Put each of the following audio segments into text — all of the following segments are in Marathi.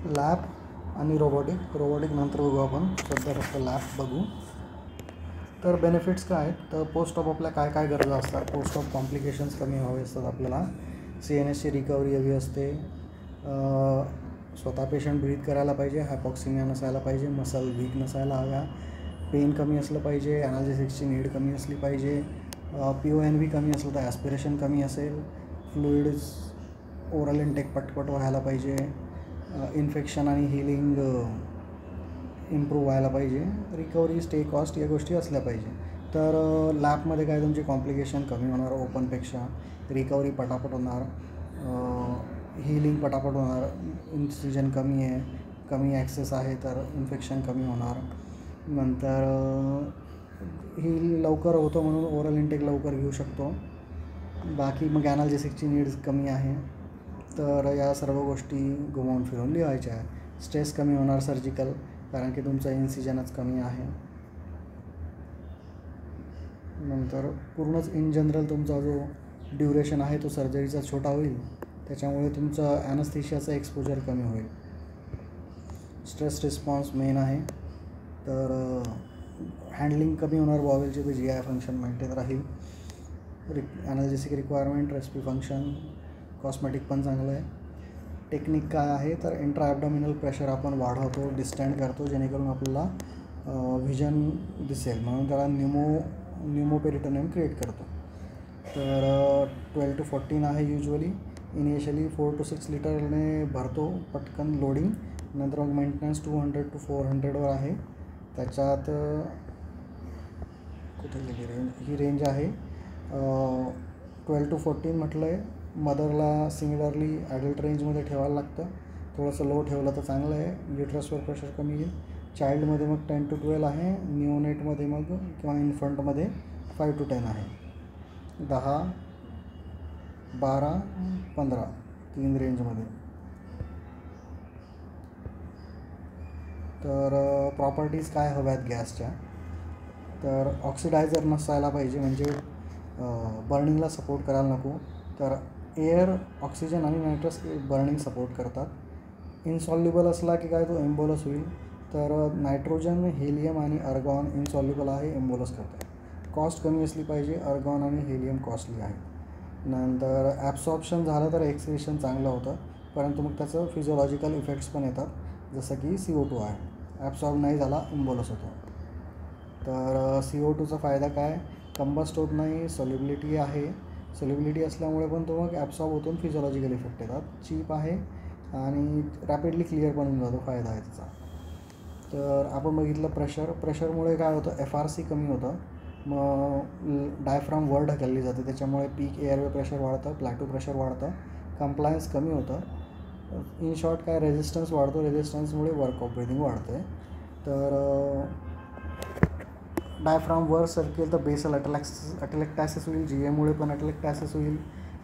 लॅब आणि रोबोटिक नंतर बघू आपण. सध्या फक्त लॅब बघू. तर बेनिफिट्स काय आहेत, तर पोस्ट ऑफ आपल्या काय काय गरजा असतात. पोस्ट ऑफ कॉम्प्लिकेशन्स कमी हवे असतात आपल्याला. CNSची रिकव्हरी हवी असते. स्वतः पेशंट ब्रीथ करायला पाहिजे, हायपॉक्सिमिया नसायला पाहिजे, मसल वीक नसायला हव्या, पेन कमी असलं पाहिजे, ॲनाल्जेसिक्सची नीड कमी असली पाहिजे, PONV कमी असलं तर ॲस्पिरेशन कमी असेल, फ्लुइड्स ओरल इनटेक पटपट व्हायला पाहिजे, इन्फेक्शन आणि हिलिंग इम्प्रूव्ह व्हायला पाहिजे, रिकव्हरी स्टे कॉस्ट या गोष्टी असल्या पाहिजे. तर लॅबमध्ये काय तुमचे कॉम्प्लिकेशन कमी होणार ओपनपेक्षा, रिकव्हरी पटापट होणार, हिलिंग पटापट होणार, इन्सिजन कमी आहे, कमी ॲक्सेस आहे तर इन्फेक्शन कमी होणार. नंतर ही लवकर होतं म्हणून ओरल इनटेक लवकर घेऊ शकतो. बाकी मग ॲनाल्जेसिकची नीड्स कमी आहे. तर या सर्व गोष्टी घुमवून फिरून लिहायच्या आहे. स्ट्रेस कमी होणार सर्जिकल, कारण की तुमचा इन्सिजनच कमी आहे. नंतर पूर्णच इन जनरल तुमचा जो ड्युरेशन आहे तो सर्जरीचा छोटा होईल, त्याच्यामुळे तुमचं ॲनस्थेशियाचं एक्सपोजर कमी होईल. स्ट्रेस रिस्पॉन्स मेन आहे. तर हँडलिंग कमी होणार बॉवेलचे, तर GI फंक्शन मेंटेन राहील. ॲनाल्जेसिक रिक्वायरमेंट, रेस्पी फंक्शन, कॉस्मेटिक पण चांगलं आहे. टेक्निक काय आहे, तर इंट्रा ॲब्डॉमिनल प्रेशर आपण वाढवतो, डिस्टँड करतो, जेणेकरून आपल्याला व्हिजन दिसेल, म्हणून त्याला न्यूमोपेरिटोनियम क्रिएट करतो. तर 12 to 14 आहे युजली. इनिशियली 4 to 6 लिटरने भरतो पटकन लोडिंग. नंतर मग मेंटेनन्स 200 to 400वर आहे. त्याच्यात कुठे गेली रेंज, ही रेंज आहे. 12 to 14 म्हटलं आहे. मदरला सिमिलरली ॲडल्ट रेंजमध्ये ठेवायला लागतं. थोडंसं लो ठेवलं तर चांगलं आहे, युट्रसवर प्रेशर कमी येईल. चाइल्डमध्ये मग 10 to 12 आहे. निओनेटमध्ये मग किंवा इन्फंटमध्ये 5 to 10 आहे. 10, 12, 15 3 रेंजमध्ये. तर प्रॉपर्टीज काय हव्यात गॅसच्या, तर ऑक्सिडायझर नसायला पाहिजे, म्हणजे बर्निंगला सपोर्ट करायला नको. तर एअर, ऑक्सिजन आणि नायट्रस बर्निंग सपोर्ट करतात. इनसॉल्युबल असला की काय तो एम्बोलस होईल. तर नायट्रोजन, हेलियम आणि अर्गॉन इनसॉल्युबल आहे, एम्बोलस करतात. कॉस्ट कमी असली पाहिजे, अर्गॉन आणि हेलियम कॉस्टली आहे. नंतर ॲब्सॉर्प्शन झालं तर एक्सक्रिशन चांगलं होतं, परंतु मग त्याचं फिजिओलॉजिकल इफेक्ट्स पण येतात, जसं की CO2 आहे. ॲब्सॉर्ब नाही झाला, एम्बोलस होतो. तर CO2चा फायदा काय, कंबस्ट होत नाही, सॉल्युबिलिटी आहे. सॉल्युबिलिटी असल्यामुळे पण तो मग ॲब्सॉर्ब होतो, फिजिओलॉजिकल इफेक्ट येतात. चीप आहे आणि रॅपिडली क्लिअर पण होऊन जातो, फायदा आहे त्याचा. तर आपण बघितलं प्रेशरमुळे काय होतं, FRC कमी होतं, मग डायफ्राम वर ढकलली जाते, त्याच्यामुळे पीक एअरवे प्रेशर वाढतं, प्लॅटो प्रेशर वाढतं, कंप्लायन्स कमी होतं. इन शॉर्ट काय, रेझिस्टन्स वाढतो, रेझिस्टन्समुळे वर्क ऑफ ब्रिदिंग वाढते. तर डायफ्राम वर सरकेल तर बेसल अटेलेक्टॅसिस होईल, GAमुळे पण अटेलेक्टॅसिस होईल.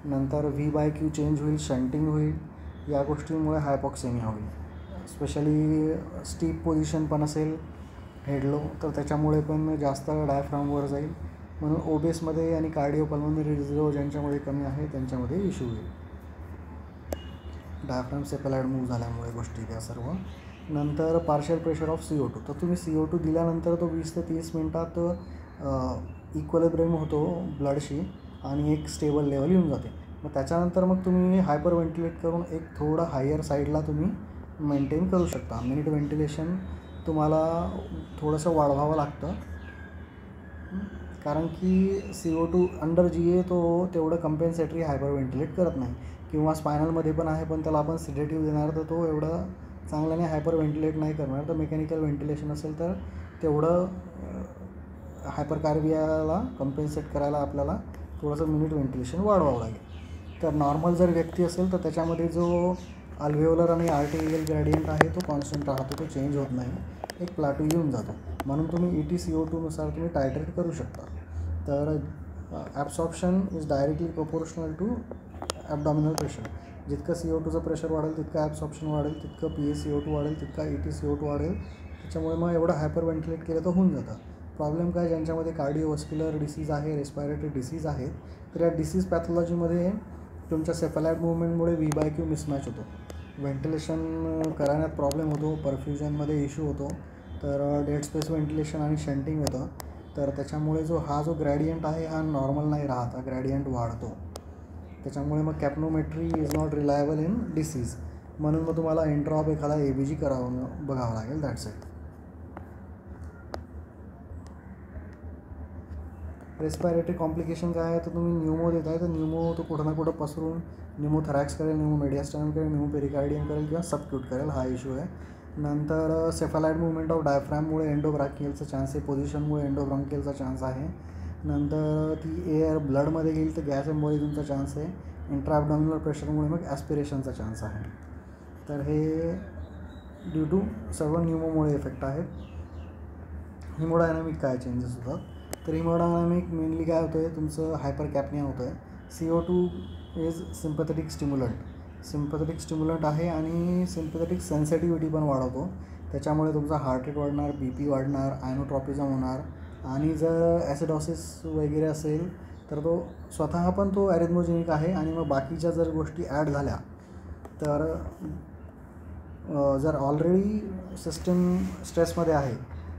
नंतर V/Q चेंज होईल, शंटिंग होईल. या गोष्टींमुळे हायपॉक्सेमिया होईल. स्पेशली स्टीप पोझिशन पण असेल हेडलो, तर त्याच्यामुळे पण जास्त डायफ्राम वर जाईल, म्हणून ओबेसमध्ये आणि कार्डिओपल्मोनरी रिझर्व ज्यांच्यामध्ये कमी आहे त्यांच्यामध्ये इश्यू येईल. डायफ्राम सेपलाइड मूव्ह झाल्यामुळे गोष्टी त्या सर्व. नंतर पार्शियल प्रेशर ऑफ CO2, तर तुम्ही CO2 दिल्यानंतर तो 20 ते 30 मिनटात इक्वलिब्रियम होतो ब्लडशी आणि एक स्टेबल लेवल येऊन जाते. मग त्याच्यानंतर मग तुम्ही हायपर व्हेंटिलेट करून एक थोडं हायर साईडला तुम्ही मेंटेन करू शकता. मिनिट व्हेंटिलेशन तुम्हाला थोडंसं वाढवावं लागतं, कारण की CO2 अंडर GA तो तेवढं कंपेन्सेटरी हायपर व्हेंटिलेट करत नाही. किंवा स्पायनलमध्ये पण आहे, पण त्याला आपण सिडेटिव्ह देणार तर तो एवढं चांगल्याने हायपर व्हेंटिलेट नाही करणार. तर मेकॅनिकल व्हेंटिलेशन असेल तर तेवढं हायपरकार्बियाला कंपेन्सेट करायला आपल्याला थोडंसं मिनिट व्हेंटिलेशन वाढवावं लागेल. तर नॉर्मल जर व्यक्ती असेल तर त्याच्यामध्ये जो अल्व्हेओलर आणि आर्टेरियल ग्रॅडियंट आहे तो कॉन्स्टंट राहतो, तो चेंज होत नाही, एक प्लॅटो येऊन जातो. म्हणून तुम्ही ET CO2 नुसार तुम्ही टायट्रेट करू शकता. तर absorption is directly proportional to abdominal pressure. जितकं CO2चं प्रेशर वाढेल तितकं ॲब्सॉर्प्शन वाढेल, तितकं PaCO2 वाढेल, तितका ET CO2 वाढेल. त्याच्यामुळे मग एवढं हायपर व्हेंटिलेट केलं तर होऊन जातं. प्रॉब्लेम काय, ज्यांच्यामध्ये कार्डिओव्हास्क्युलर डिसीज आहे, रेस्पायरेटरी डिसीज आहेत, तर या डिसीज पॅथॉलॉजीमध्ये तुमच्या सेफलाइड मुवमेंटमुळे V/Q मिसमॅच होतो. व्हेंटिलेशन करण्यात प्रॉब्लेम होतो, परफ्युजनमध्ये इश्यू होतो, तर डेड स्पेस व्हेंटिलेशन आणि शंटिंग होतं. तर त्याच्यामुळे जो ग्रॅडियंट आहे हा नॉर्मल नाही राहत, हा ग्रॅडियंट वाढतो. त्याच्यामुळे मग capnometry is not reliable in disease. म्हणून मग तुम्हाला इंट्रॉप एखादा ABG बघावं लागेल. That's it. रेस्पायरेटरी कॉम्प्लिकेशन काय आहे, तर तुम्ही न्यूमो देत आहे, तर न्यूमो तो कुठं ना कुठं पसरून न्यूमोथरॅक्स करेल, न्यूमोमेडियास्टर्नम करेल, न्यूमोपेरिकार्डियम करेल किंवा सबक्यूट करेल. हा इश्यू आहे. नंतर सेफालाइड मुवमेंट ऑफ डायफ्रॅममुळे एंडोब्राकियलचा चान्स आहे, पोझिशनमुळे एंडोब्रॉन्कियलचा चान्स आहे. नंतर ती एअर ब्लडमध्ये गेली तर गॅस एम्बोलिझमचा चान्स आहे. इंट्राअबडॉमिनल प्रेशरमुळे मग ॲस्पिरेशनचा चान्स आहे. तर हे ड्यू टू सर्व न्यूमोमुळे इफेक्ट आहेत. हिमोडायनामिक काय चेंजेस होतात, तर हिमोडायनामिक मेनली काय होतं आहे, तुमचं हायपर कॅपनिया होतं आहे. CO2 इज सिम्पॅथेटिक स्टिम्युलंट आहे आणि सिम्पॅथेटिक सेन्सिटिव्हिटी पण वाढवतो. त्याच्यामुळे तुमचा हार्ट रेट वाढणार, BP वाढणार, आयनोट्रॉपिझम होणार. आणि जर ॲसिडॉसिस वगैरे असेल तर तो स्वतः पण तो ॲरिथमोजेनिक आहे. आणि मग बाकीच्या जर गोष्टी ॲड झाल्या तर जर ऑलरेडी सिस्टम स्ट्रेसमध्ये आहे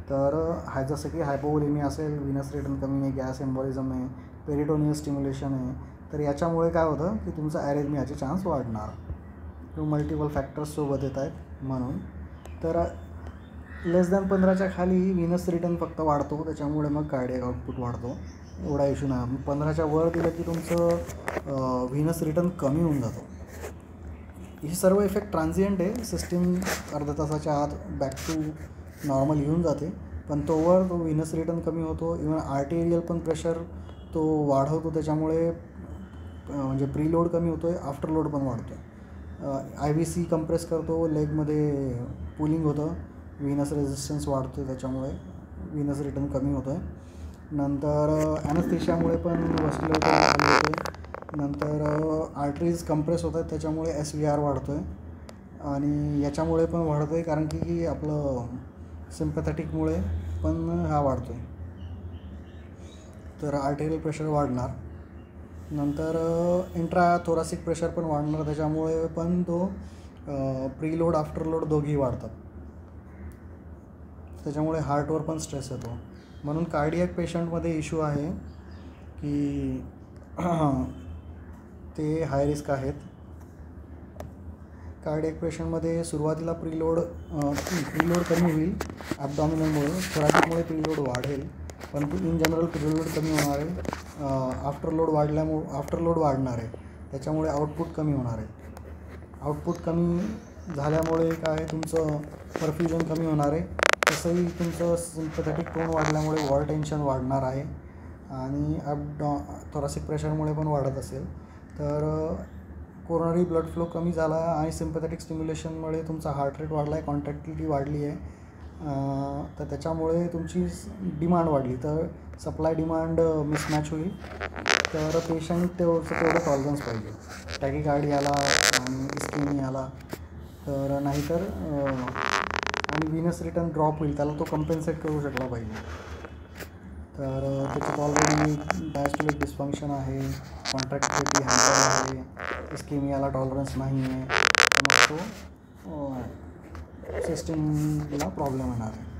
तर जसं की हायपोव्होलेमिया असेल, व्हिनस रिटर्न कमी आहे, गॅस एम्बॉलिझम आहे, पेरिटोनियल स्टिम्युलेशन आहे, तर याच्यामुळे काय होतं की तुमचं ॲरिथमियाचे चान्स वाढणार. किंवा मल्टिपल फॅक्टर्स सोबत येत आहेत म्हणून. तर लेस दॅन 15च्या खाली व्हिनस रिटर्न फक्त वाढतो, त्याच्यामुळे मग कार्डियक आउटपुट वाढतो. एवढा इश्यू नाही. 15च्या वर दिलं की तुमचं व्हिनस रिटर्न कमी होऊन जातो. हे सर्व इफेक्ट ट्रान्झिएंट आहे. सिस्टीम अर्ध्या तासाच्या आत बॅक टू नॉर्मल येऊन जाते, पण तोवर तो व्हिनस रिटर्न कमी होतो. इव्हन आर्टेरियल पण प्रेशर तो वाढवतो, त्याच्यामुळे म्हणजे प्रीलोड कमी होतो आहे, आफ्टर लोड पण वाढतो आहे. IVC कंप्रेस करतो, लेगमध्ये पुलिंग होतं, व्हिनस रेझिस्टन्स वाढतो, त्याच्यामुळे व्हिनस रिटर्न कमी होतं आहे. नंतर ॲनेस्थेशियामुळे पण व्हॅस्क्युलर खाली होते. नंतर आर्टरीज कंप्रेस होत आहेत, त्याच्यामुळे SVR वाढतो आहे. आणि याच्यामुळे पण वाढतो आहे कारण की आपलं सिम्पॅथेटिकमुळे पण हा वाढतो आहे, तर आर्टेरियल प्रेशर वाढणार. नंतर इंट्राथोरॅसिक प्रेशर पण वाढणार, त्याच्यामुळे पण तो प्रीलोड आफ्टर लोड दोघेही वाढतात, त्याच्यामुळे हार्टवर पण स्ट्रेस येतो. म्हणून कार्डियक पेशंटमध्ये इश्यू आहे की ते हाय रिस्क आहेत. कार्डियक पेशंटमध्ये सुरुवातीला प्रीलोड कमी होईल ॲबडॉमिनलमुळे, थोरॅसिकमुळे प्रीलोड वाढेल, परंतु इन जनरल प्रीलोड कमी होणार आहे. आफ्टर लोड वाढणार आहे, त्याच्यामुळे आउटपुट कमी होणार आहे. आउटपुट कमी झाल्यामुळे काय तुमचं परफ्युजन कमी होणार आहे. तसंही तुमचं सिम्पॅथेटिक टोन वाढल्यामुळे वॉल टेन्शन वाढणार आहे. आणि थोरॅसिक प्रेशरमुळे पण वाढत असेल तर कोरोनरी ब्लड फ्लो कमी झाला आणि सिम्पॅथेटिक स्टिम्युलेशनमुळे तुमचा हार्ट रेट वाढला आहे, कॉन्ट्रॅक्टिलिटी वाढली आहे, तर त्याच्यामुळे तुमची डिमांड वाढली, तर सप्लाय डिमांड मिसमॅच होईल. तर पेशंट तेवढं टॉलरन्स पाहिजे. टॅकीकार्डियाला आणि इस्केमियाला, तर नाहीतर आणि व्हिनस रिटर्न ड्रॉप होईल, त्याला तो कंपेन्सेट करू शकला पाहिजे. तर त्याच्यात ऑलरेडी डायस्टोलिक डिस्फंक्शन आहे, कॉन्ट्रॅक्टिलिटी हॅम्पर आहे, इस्केमियाला टॉलरन्स नाही आहे, तर मग तो सिस्टीमला प्रॉब्लेम येणार आहे.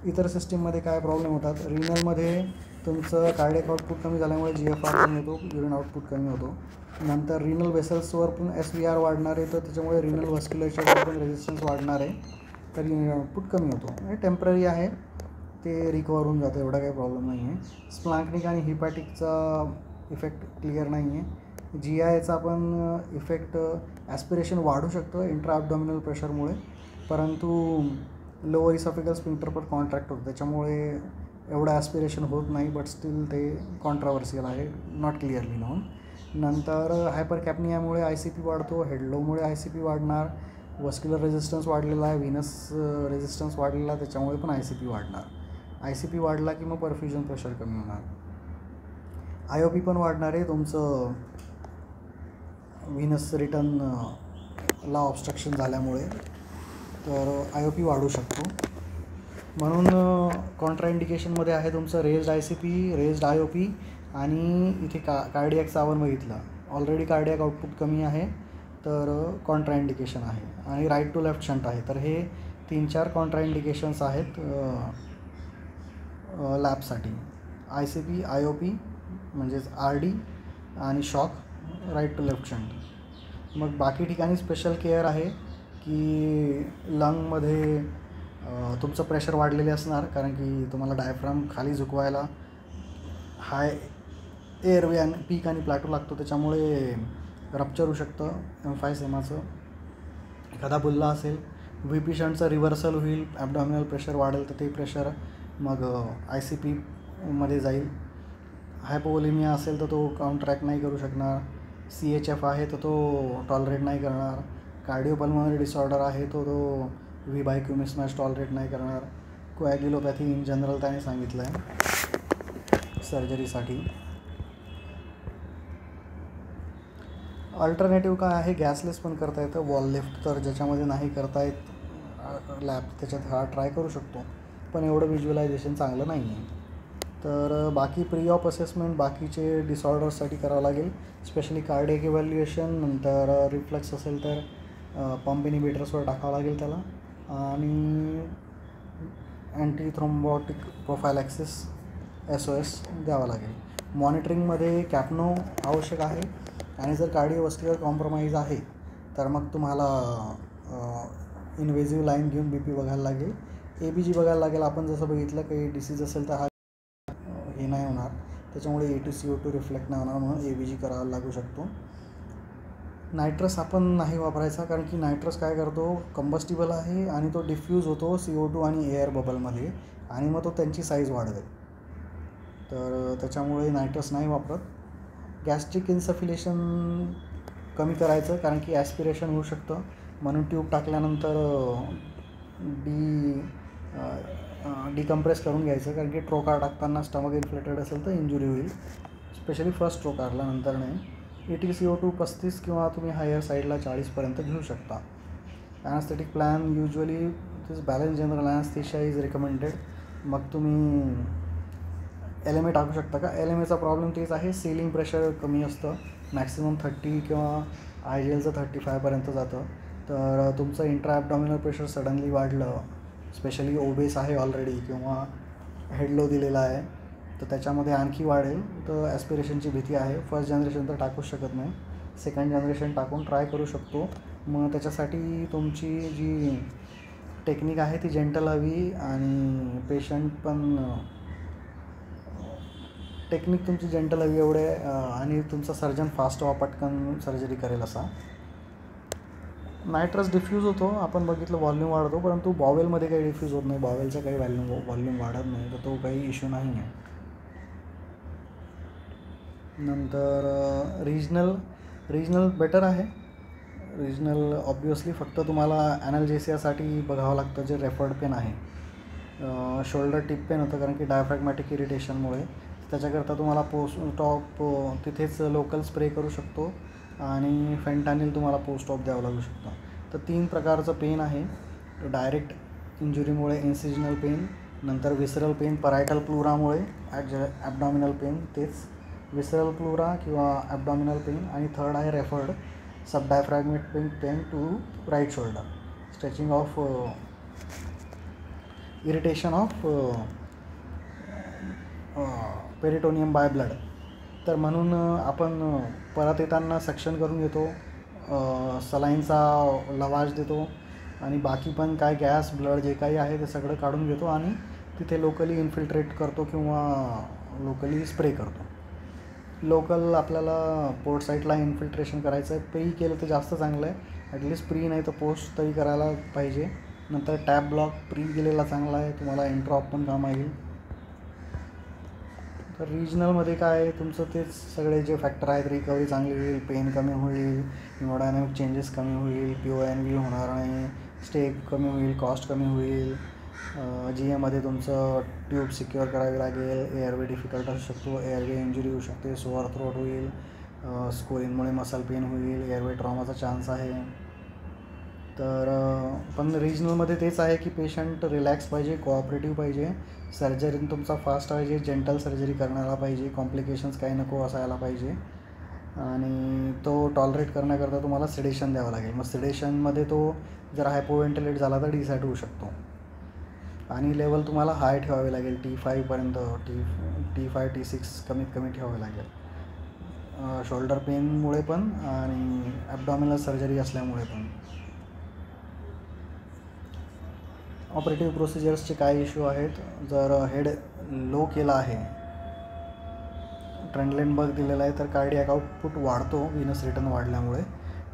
इतर सिस्टीममध्ये काय प्रॉब्लेम होतात, रिनलमध्ये तुमचं कार्डियक आउटपुट कमी झाल्यामुळे GFR कमी होतो, युरिन आउटपुट कमी होतो. नंतर रिनल वेसल्सवर पण SVR वाढणार आहे, तर त्याच्यामुळे रिनल व्हॅस्क्युलेचरवर पण रेझिस्टन्स वाढणार आहे, तर युरिन आउटपुट कमी होतो. हे टेम्पररी आहे, ते रिकवर होऊन जातं, एवढा काही प्रॉब्लेम नाही आहे. स्प्लॅन्क्निक आणि हिपॅटिकचा इफेक्ट क्लिअर नाही आहे. GIचा पण इफेक्ट ॲस्पिरेशन वाढू शकतं इंट्राअबडॉमिनल प्रेशरमुळे, परंतु लोअर इसॉफेगल स्फिंक्टर पण कॉन्ट्रॅक्ट होतं, त्याच्यामुळे एवढं ॲस्पिरेशन होत नाही, बट स्टील ते कॉन्ट्रावर्सियल आहे, नॉट क्लिअरली नोन. नंतर हायपर कॅपनियामुळे ICP वाढतो, हेडलोमुळे ICP वाढणार, व्हॅस्क्युलर रेझिस्टन्स वाढलेला आहे, व्हिनस रेझिस्टन्स वाढलेला आहे, त्याच्यामुळे पण ICP वाढणार. ICP वाढला की मग परफ्युजन प्रेशर कमी होणार. IOP पण वाढणार आहे, तुमचं व्हिनस रिटर्नला ऑब्स्ट्रक्शन झाल्यामुळे, तर IOP वाढू शकतो. म्हणून कॉन्ट्राइंडिकेशनमध्ये आहे तुमचं रेज्ड ICP, रेज्ड IOP आणि इथे कार्डियकचा आपण बघितलं ऑलरेडी कार्डियाक आउटपुट कमी आहे तर कॉन्ट्राइंडिकेशन आहे, आणि राईट टू लेफ्ट शंट आहे. तर हे 3-4 कॉन्ट्राइंडिकेशन्स आहेत लॅबसाठी. ICP, IOP म्हणजेच RD आणि shock, right to left shunt. मग बाकी ठिकाणी स्पेशल केअर आहे की लंगमध्ये तुमचं प्रेशर वाढलेले असणार, कारण की तुम्हाला डायफ्राम खाली झुकवायला हाय एअरवे आणि पीक आणि प्लॅटो लागतो, त्याच्यामुळे रप्चर होऊ शकतं एम्फायसेमाचं. एखादा बुल्ला असेल, VP शंटचं रिव्हर्सल होईल, ॲबडॉमिनल प्रेशर वाढेल तर ते प्रेशर मग ICPमध्ये जाईल. हायपोवोलेमिया असेल तर तो काउंटरॅक्ट नाही करू शकणार. CHF आहे तर तो टॉलरेट नाही करणार. कार्डिओपल्मोनरी डिसऑर्डर आहे तो V/Q मिसमॅच टॉलरेट नाही करणार. कोॲग्युलोपॅथी इन जनरल त्याने सांगितलं आहे सर्जरीसाठी. अल्टरनेटिव्ह काय आहे, गॅसलेस पण करता येतं, वॉल लिफ्ट. तर ज्याच्यामध्ये नाही करता येत लॅब त्याच्यात हा ट्राय करू शकतो, पण एवढं व्हिज्युअलायझेशन चांगलं नाही आहे. तर बाकी प्री ऑप असेसमेंट बाकीचे डिसऑर्डर्ससाठी करावं लागेल, स्पेशली कार्डियक इव्हॅल्युएशन. नंतर रिफ्लक्स असेल तर पंप इनिबिटर्सवर टाकावं लागेल त्याला, आणि अँटी थ्रोम्बोटिक प्रोफायलॅक्सिस SOS द्यावं लागेल. मॉनिटरिंगमध्ये कॅपनो आवश्यक आहे, आणि जर कार्डिओव्हास्क्युलर कॉम्प्रोमाइज आहे तर मग तुम्हाला इन्व्हेजिव्ह लाईन घेऊन BP बघायला लागेल, ABG बघायला लागेल. आपण जसं बघितलं काही डिसीज असेल तर हा हे नाही होणार, त्याच्यामुळे AT/CO2 रिफ्लेक्ट नाही होणार, म्हणून ABG करावा लागू शकतो. नायट्रस आपण नाही वापरायचा, कारण की नायट्रस काय करतो, कंबस्टिबल आहे आणि तो डिफ्यूज होतो CO2 आणि एअर बबलमध्ये, आणि मग तो त्यांची साईज वाढवेल. तर त्याच्यामुळे नायट्रस नाही वापरत. गॅस्ट्रिक इन्सफिलेशन कमी करायचं, कारण की ॲस्पिरेशन होऊ शकतं, म्हणून ट्यूब टाकल्यानंतर डिकम्प्रेस करून घ्यायचं, कारण की ट्रोकार टाकताना स्टमक इन्फ्लेटेड असेल तर इंजुरी होईल, स्पेशली फर्स्ट ट्रोकारला, नंतर नाही. AT/CO2 35 किंवा तुम्ही हायर साईडला 40पर्यंत घेऊ शकता. Anaesthetic plan usually this balance general anaesthesia is recommended. मग तुम्ही LMA टाकू शकता का. LMAचा प्रॉब्लेम तेच आहे, सिलिंग प्रेशर कमी असतं, मॅक्सिमम 30 किंवा IGLचं 35पर्यंत जातं. तर तुमचं इंट्रा ॲबडॉमिनल प्रेशर सडनली वाढलं, स्पेशली ओबेस आहे ऑलरेडी किंवा हेड लो दिलेला आहे, तर त्याच्यामध्ये आणखी वाढेल, तर ॲस्पिरेशनची भीती आहे. फर्स्ट जनरेशन तर टाकूच शकत नाही, सेकंड जनरेशन टाकून ट्राय करू शकतो. मग त्याच्यासाठी तुमची जी टेक्निक आहे ती जेंटल हवी, आणि पेशंट पण टेक्निक तुमची जेंटल हवी एवढे, आणि तुमचा सर्जन फास्ट व्हा, पटकन सर्जरी करेल असा. नायट्रस डिफ्यूज होतो, आपण बघितलं व्हॉल्यूम वाढतो, परंतु बॉवेलमध्ये काही डिफ्यूज होत नाही, बॉवेलचं काही व्हॉल्यूम वाढत नाही, तर तो काही इश्यू नाही आहे. नंतर रिजनल बेटर आहे. रिजनल ऑब्वियसली फक्त तुम्हाला ॲनाल्जेसियासाठी बघावं लागतं, जे रेफर्ड पेन आहे. शोल्डर टिप पेन होतं, कारण की डायफ्रॅग्मॅटिक इरिटेशनमुळे. त्याच्याकरता तुम्हाला पोस्ट ऑप तिथेच लोकल स्प्रे करू शकतो, आणि फेंटानिल तुम्हाला पोस्ट ऑप द्यावं लागू शकतं. तर 3 प्रकारचं पेन आहे, डायरेक्ट इंजुरीमुळे इन्सिजनल पेन, नंतर विसरल पेन परायटल प्लुरामुळे, ॲबडॉमिनल पेन तेच विसरल प्लुरा किंवा ॲबडॉमिनल पेन, आणि थर्ड आहे referred sub diaphragmatic pain to right shoulder, stretching of irritation of peritoneum by blood. तर म्हणून आपण परत येताना सक्शन करून घेतो, सलाईनचा लवाज देतो, आणि बाकी पण काय गॅस ब्लड जे काही आहे ते सगळं काढून घेतो, आणि तिथे लोकली इन्फिल्ट्रेट करतो किंवा लोकली स्प्रे करतो. लोकल आपल्याला पोर्ट साईडला इन्फिल्ट्रेशन करायचं आहे, प्री केलं तर जास्त चांगलं आहे, ॲटलिस्ट प्री नाही तर पोस्ट तरी करायला पाहिजे. नंतर टॅप ब्लॉक प्री केलेला चांगला आहे, तुम्हाला इंट्रॉप पण कामा येईल. तर रिजनलमध्ये काय आहे, तुमचं तेच सगळे जे फॅक्टर आहेत, रिकव्हरी चांगली होईल, पेन कमी होईल, हिमोडायनॅमिक चेंजेस कमी होईल, PONV होणार नाही, स्टे कमी होईल, कॉस्ट कमी होईल. GAमध्ये तुमचं ट्यूब सिक्युअर करावी लागेल, एअरवे डिफिकल्ट असू शकतो, एअरवे इंजुरी होऊ शकते, सोअर थ्रोट होईल, स्कोरिंगमुळे मसल पेन होईल, एअरवे ट्रॉमाचा चान्स आहे. तर पण रिजनलमध्ये तेच आहे की पेशंट रिलॅक्स पाहिजे, कोऑपरेटिव्ह पाहिजे, सर्जरी तुमचा फास्ट पाहिजे, जेंटल सर्जरी करणारा पाहिजे, कॉम्प्लिकेशन्स काही नको असायला पाहिजे. आणि तो टॉलरेट करण्याकरता तुम्हाला सिडेशन द्यावं लागेल. मग सिडेशनमध्ये तो जर हायपोव्हेंटिलेट झाला तर डिसाईड होऊ शकतो. आणि लेवल तुम्हाला हाय ठेवावी लागेल, T5पर्यंत, T5 T6 कमीत कमी ठेवावी लागेल, शोल्डर पेनमुळे पण आणि ॲबडॉमिनल सर्जरी असल्यामुळे पण. ऑपरेटिव्ह प्रोसिजर्सचे काय इश्यू आहेत, जर हेड लो केला आहे, ट्रेंडलेनबर्ग दिलेला आहे, तर कार्डियक आउटपुट वाढतो व्हीनस रिटर्न वाढल्यामुळे.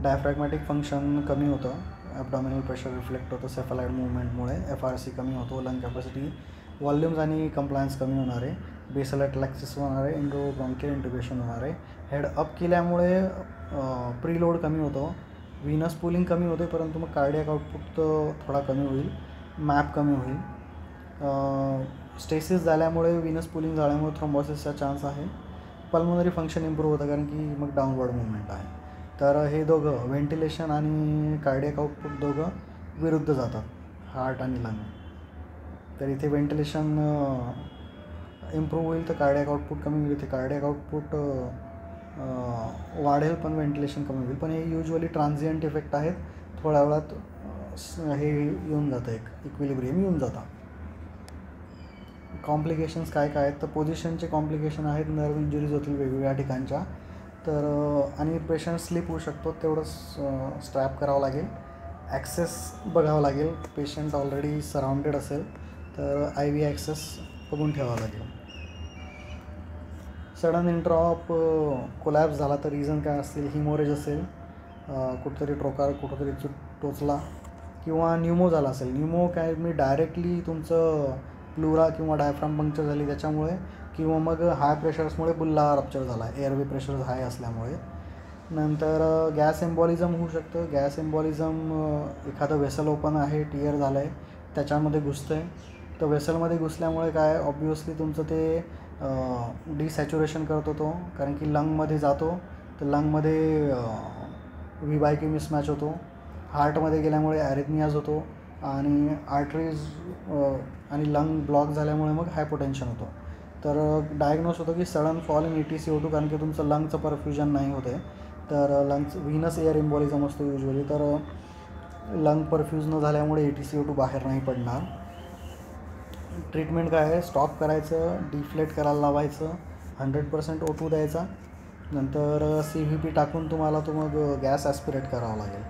डायफ्रॅग्मॅटिक फंक्शन कमी होतं, ॲबडॉमिनल प्रेशर रिफ्लेक्ट होतं सेफलाइड मुवमेंटमुळे, FRC कमी होतो, लंग कॅपॅसिटी, व्हॉल्यूम्स आणि कंप्लायन्स कमी होणार आहे, बेसल ॲटलॅक्सिस होणार आहे, इंडोब्रॉन्कियल इंटिब्रेशन होणार आहे. हेड अप केल्यामुळे प्रीलोड कमी होतो, व्हीनस पुलिंग कमी होते, परंतु मग कार्डियक आउटपुट थोडा कमी होईल, मॅप कमी होईल. स्टेसिस झाल्यामुळे व्हीनस पुलिंग झाल्यामुळे थ्रोम्बोसिसचा चान्स आहे. पल्मोनरी फंक्शन इम्प्रूव्ह होतं कारण की मग डाऊनवर्ड मुवमेंट आहे. तर हे दोघं व्हेंटिलेशन आणि कार्डियक आउटपुट दोघं विरुद्ध जातात, हार्ट आणि लंग. तर इथे व्हेंटिलेशन इम्प्रूव्ह होईल तर कार्डियक आउटपुट कमी होईल, इथे कार्डियक आउटपुट वाढेल पण व्हेंटिलेशन कमी होईल. पण हे युजली ट्रान्झियंट इफेक्ट आहेत, थोड्या वेळात हे येऊन जातं, एक इक्विलिब्रियम येऊन जातं. कॉम्प्लिकेशन्स काय काय आहेत, तर पोझिशनचे कॉम्प्लिकेशन आहेत, नर्व इंजुरीज होतील वेगवेगळ्या ठिकाणच्या. तर आणि पेशंट स्लीप होऊ शकतो, तेवढंच स्ट्रॅप करावं लागेल. ॲक्सेस बघावं लागेल, पेशंट ऑलरेडी सराउंडेड असेल तर IV ॲक्सेस बघून ठेवावं लागेल. सडन इंट्रॉप कोलॅप्स झाला तर रिझन काय असतील, हिमोरेज असेल, कुठंतरी ट्रोकार कुठंतरी टोचला, किंवा न्यूमो झाला असेल. न्यूमो काय मी डायरेक्टली तुमचं प्लुरा किंवा डायफ्राम पंक्चर झाली त्याच्यामुळे, किंवा मग हाय प्रेशर्समुळे बुल्ला रप्चर झाला, एअरवे प्रेशर हाय असल्यामुळे. नंतर गॅस एम्बॉलिझम होऊ शकतं. गॅस एम्बॉलिझम एखादं वेसल ओपन आहे, टियर झालं आहे, त्याच्यामध्ये घुसतं आहे, तर वेसलमध्ये घुसल्यामुळे काय ऑब्वियसली तुमचं ते डिसॅच्युरेशन करतो तो, कारण की लंगमध्ये जातो, तर लंगमध्ये V/Q मिसमॅच होतो, हार्टमध्ये गेल्यामुळे ॲरिथमियाज होतो, आणि आर्टरीज आणि लंग ब्लॉक झाल्यामुळे मग हायपोटेन्शन होतं. तर डायग्नोस होतं की सडन फॉल इन ETCO2, कारण की तुमचं लंगचं परफ्युजन नाही होत आहे, तर लंग्स व्हीनस एअर एम्बॉलिझम असतो युजली, तर लंग परफ्यूज न झाल्यामुळे ETCO2 बाहेर नाही पडणार. ट्रीटमेंट काय आहे, स्टॉप करायचं, डिफ्लेट करायला लावायचं, 100% O2 द्यायचा, नंतर CVP टाकून तुम्हाला तो मग गॅस ॲस्पिरेट करावा लागेल,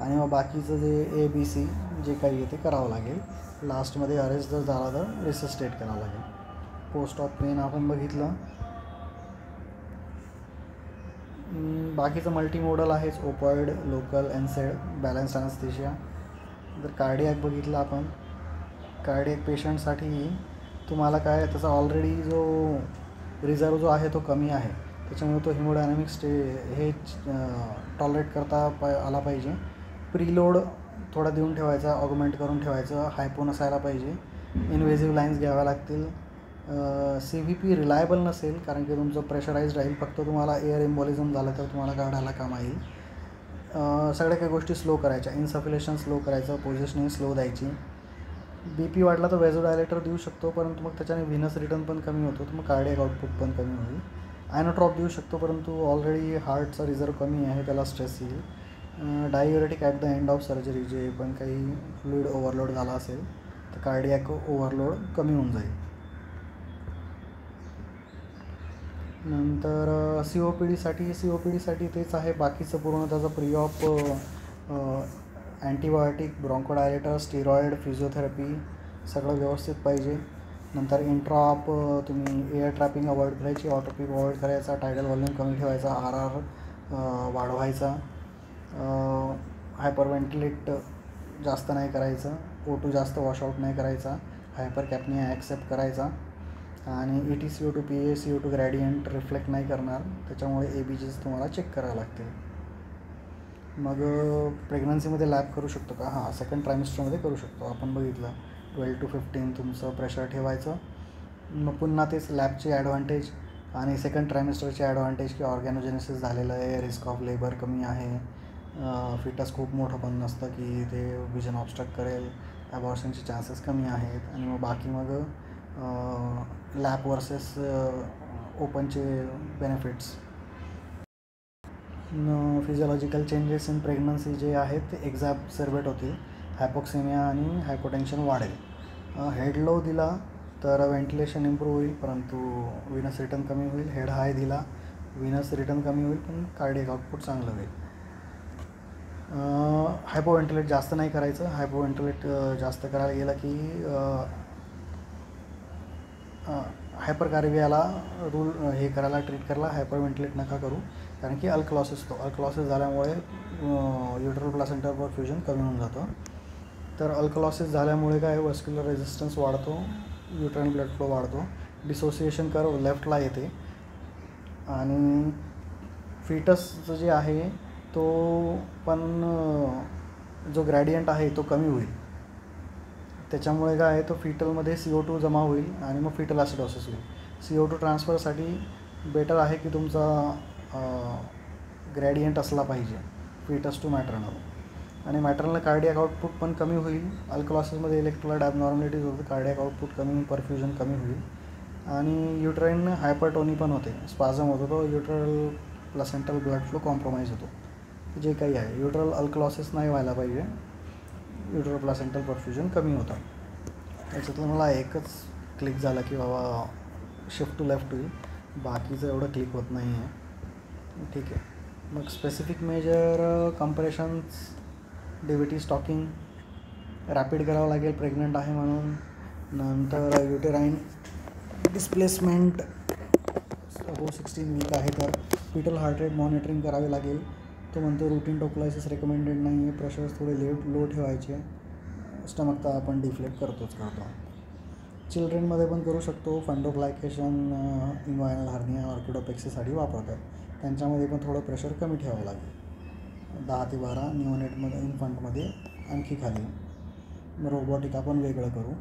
आणि मग बाकीचं जे ABC जे काही आहे ते करावं लागेल. लास्टमध्ये अरेस्ट जर झाला तर रिसस्टेट करावं लागेल. पोस्ट ऑफ पेन आपण बघितलं. बाकीचं मल्टीमोडल आहेच, ओपॉइड, लोकल, एनसेड, बॅलन्स ॲनेस्थेशिया. जर कार्डियक बघितलं आपण, कार्डियक पेशंटसाठी तुम्हाला काय, त्याचा ऑलरेडी जो रिझर्व जो आहे तो कमी आहे, त्याच्यामुळे तो हिमोडायनॅमिक हे टॉलरेट करता आला पाहिजे. प्रीलोड थोडा देऊन ठेवायचा, ऑगमेंट करून ठेवायचं, हायपो नसायला पाहिजे, इन्व्हेजिव्ह लाईन्स घ्याव्या लागतील. CVP रिलायबल नसेल कारण की तुमचं प्रेशराईज राहील, फक्त तुम्हाला एअर एम्बॉलिझम झालं तर तुम्हाला काढायला कामा येईल. सगळ्या काही गोष्टी स्लो करायच्या, इन्सफिलेशन स्लो करायचं, पोझिशनिंग स्लो द्यायची. BP वाढला तर वेझोडायलेटर देऊ शकतो, परंतु मग त्याच्याने व्हीनस रिटर्न पण कमी होतो, तर मग कार्डियक आउटपुट पण कमी होईल. आयनोट्रॉप देऊ शकतो, परंतु ऑलरेडी हार्टचा रिझर्व कमी आहे, त्याला स्ट्रेस येईल. Diuretic at the end of surgery, जे पण काही फ्लुइड ओव्हरलोड झाला असेल तर कार्डियक ओव्हरलोड कमी होऊन जाईल. नंतर COPD साठी तेच आहे, बाकीचं पूर्ण त्याचं pre op antibiotic, bronchodilator, steroid, physiotherapy सगळं व्यवस्थित पाहिजे. नंतर इंट्राऑप तुम्ही एअर ट्रॅपिंग अवॉइड करायची, ऑटोपिक अवॉइड करायचा, टायडल व्हॉल्यूम कमी ठेवायचा, RR वाढवायचा, हायपर व्हेंटिलेट जास्त नाही करायचं, O2 जास्त वॉशआउट नाही करायचा, हायपर कॅपनिया ॲक्सेप्ट करायचा, आणि ETCO2 PaCO2 ग्रॅडियंट रिफ्लेक्ट नाही करणार, त्याच्यामुळे ABGs तुम्हाला चेक करावं लागतील. मग प्रेग्नन्सीमध्ये लॅब करू शकतो का, हां, सेकंड ट्रायमिस्टरमध्ये करू शकतो. आपण बघितलं 12 to 15 तुमचं प्रेशर ठेवायचं. मग पुन्हा तेच लॅबचे ॲडव्हान्टेज आणि सेकंड ट्रायमिस्टरचे ॲडव्हान्टेज की ऑर्गॅनोजेनेसिस झालेलं आहे, रिस्क ऑफ लेबर कमी आहे, फिटस खूप मोठं पण नसतं की ते विजन ऑब्स्ट्रक्ट करेल, ॲबॉर्शनचे चान्सेस कमी आहेत. आणि मग बाकी मग लॅब वर्सेस ओपनचे benefits. Physiological changes in pregnancy जे आहेत ते एक्झॅक्सर्बेट होतील, हायपॉक्सिमिया आणि हायपोटेन्शन वाढेल. हेड लो दिला तर व्हेंटिलेशन इम्प्रूव्ह होईल परंतु विनस रिटर्न कमी होईल. हेड हाय दिला विनस रिटर्न कमी होईल पण कार्डियक आउटपुट चांगलं होईल. हायपो व्हेंटिलेट जास्त नाही करायचं. हायपो व्हेंटिलेट जास्त करायला गेलं की हायपर कार्बियाला हे करायला ट्रीट करायला हायपर व्हेंटिलेट नका करू, कारण की अल्कलॉसिस अल्कलॉसिस झाल्यामुळे युट्रल प्लासेंटा परफ्युजन कमी होऊन जातं. तर अल्कलॉसिस झाल्यामुळे काय वस्क्युलर रेझिस्टन्स वाढतो, युट्राइन ब्लड फ्लो वाढतो, डिसोसिएशन कर्व लेफ्टला येते आणि फिटसचं जे आहे तो पण जो ग्रॅडियंट आहे तो कमी होईल. त्याच्यामुळे काय आहे तो फिटलमध्ये CO2 जमा होईल आणि मग फिटल ॲसिडॉसिस होईल. CO2 ट्रान्सफरसाठी बेटर आहे की तुमचा ग्रॅडियंट असला पाहिजे फिटस टू मॅटर्नल. आणि मॅटर्नल कार्डियक आउटपुट पण कमी होईल. अल्कलॉसिसमध्ये इलेक्ट्रोलाइट ॲबनॉर्मॅलिटीज होते, कार्डियक आउटपुट कमी होईल, परफ्युजन कमी होईल आणि युट्राइन हायपरटोनी पण होते, स्पाझम होतो, तो युट्रल प्लासेंटल ब्लड फ्लो कॉम्प्रोमाइज होतो. जे काही आहे युट्रल अल्कलॉसिस नाही व्हायला पाहिजे, युट्रल प्लासेंटल परफ्युजन कमी होतं. त्याच्यातलं मला एकच क्लिक झालं की बाबा शिफ्ट टू लेफ्ट होईल, बाकीचं एवढं क्लिक होत नाही आहे. ठीक आहे. मग specific measure compressions, DVT stocking rapid करावं लागेल प्रेग्नंट आहे म्हणून. नंतर युटेराइन डिस्प्लेसमेंट 16 वीक आहे तर फिटल हार्ट रेट मॉनिटरिंग करावे लागेल. तो म्हणतो रुटीन टोकलायसिस रेकमेंडेड नाही आहे, प्रेशर्स थोडे लो ठेवायचे, स्टमक तर आपण डिफ्लेक्ट करतो. चिल्ड्रनमध्ये पण करू शकतो. फंडोग्लायकेशन इन्वायनल हर्निया ऑर्किडोपेक्सीसाठी वापरतात, त्यांच्यामध्ये पण थोडं प्रेशर कमी ठेवावं लागेल. 10 ते 12 निओनेटमध्ये इन्फंटमध्ये आणखी खाली. रोबोटिक आपण वेगळं करू.